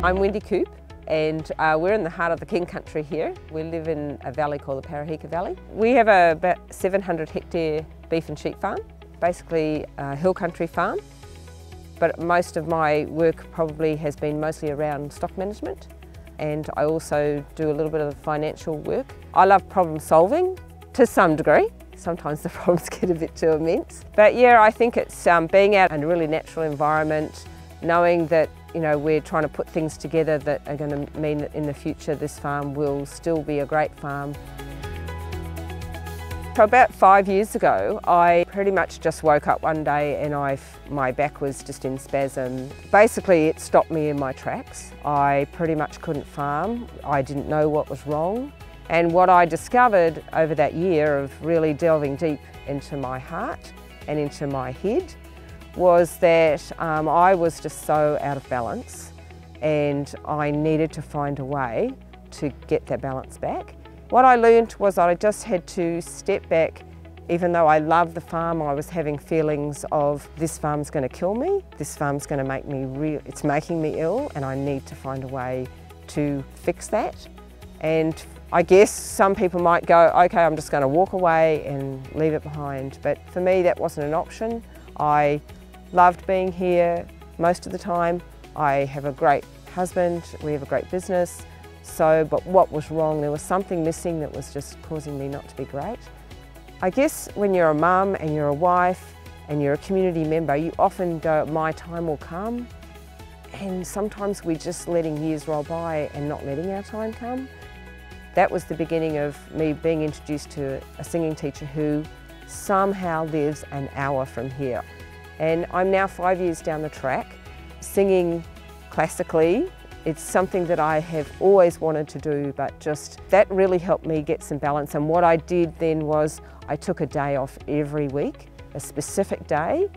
I'm Wendy Coup, and we're in the heart of the King Country here. We live in a valley called the Parahika Valley. We have about 700 hectare beef and sheep farm, basically a hill country farm, but most of my work probably has been mostly around stock management, and I also do a little bit of financial work. I love problem solving to some degree. Sometimes the problems get a bit too immense. But yeah, I think it's being out in a really natural environment, knowing that we're trying to put things together that are going to mean that in the future this farm will still be a great farm. So about 5 years ago, I pretty much just woke up one day and my back was just in spasm. Basically, it stopped me in my tracks. I pretty much couldn't farm. I didn't know what was wrong. And what I discovered over that year of really delving deep into my heart and into my head was that I was just so out of balance, and I needed to find a way to get that balance back. What I learned was I just had to step back. Even though I loved the farm, I was having feelings of this farm's going to kill me, this farm's going to make me it's making me ill, and I need to find a way to fix that. And I guess some people might go, okay, I'm just going to walk away and leave it behind. But for me, that wasn't an option. I loved being here most of the time. I have a great husband, we have a great business. But what was wrong? There was something missing that was just causing me not to be great. I guess when you're a mum and you're a wife and you're a community member, you often go, my time will come. And sometimes we're just letting years roll by and not letting our time come. That was the beginning of me being introduced to a singing teacher who somehow lives an hour from here. And I'm now 5 years down the track, singing classically. It's something that I have always wanted to do, but just that really helped me get some balance. And what I did then was I took a day off every week, a specific day,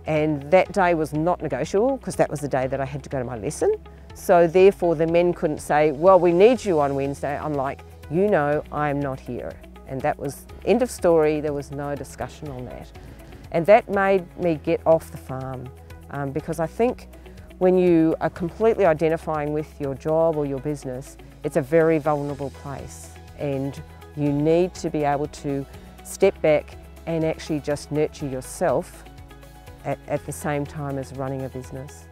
and that day was not negotiable because that was the day that I had to go to my lesson. So therefore the men couldn't say, well, we need you on Wednesday. I'm like, I'm not here. And that was end of story. There was no discussion on that. And that made me get off the farm because I think when you are completely identifying with your job or your business, it's a very vulnerable place, and you need to be able to step back and actually just nurture yourself at the same time as running a business.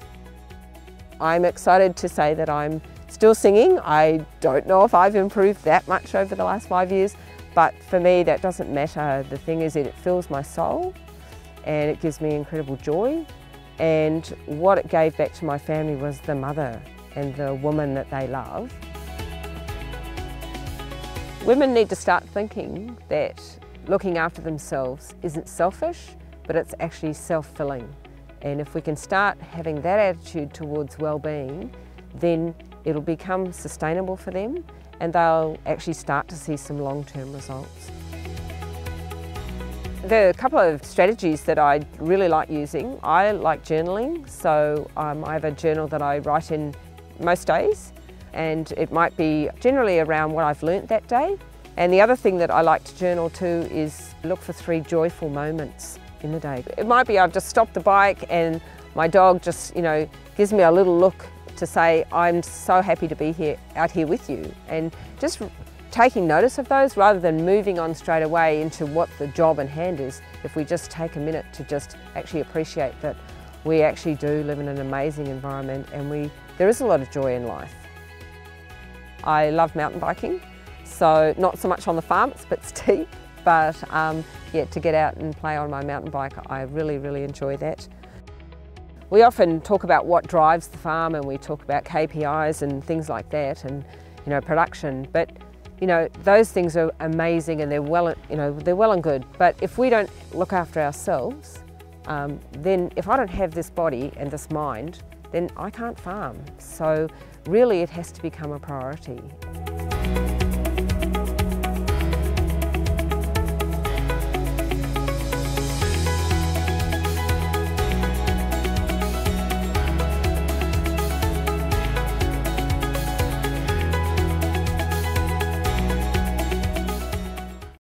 I'm excited to say that I'm still singing. I don't know if I've improved that much over the last 5 years, but for me that doesn't matter. The thing is that it fills my soul and it gives me incredible joy. And what it gave back to my family was the mother and the woman that they love. Women need to start thinking that looking after themselves isn't selfish, but it's actually self-filling. And if we can start having that attitude towards well-being, then it'll become sustainable for them and they'll actually start to see some long-term results. There are a couple of strategies that I really like using. I like journaling, so I have a journal that I write in most days, and it might be generally around what I've learnt that day. And the other thing that I like to journal too is look for 3 joyful moments in the day. It might be I've just stopped the bike and my dog just gives me a little look to say, I'm so happy to be out here with you. And just taking notice of those rather than moving on straight away into what the job in hand is. If we just take a minute to just actually appreciate that we actually do live in an amazing environment and there is a lot of joy in life. I love mountain biking, so not so much on the farm, it's a bit steep, but yeah, to get out and play on my mountain bike, I really, really enjoy that. We often talk about what drives the farm and we talk about KPIs and things like that and production, but those things are amazing and they're well and good. But if we don't look after ourselves, then if I don't have this body and this mind, then I can't farm. So really it has to become a priority.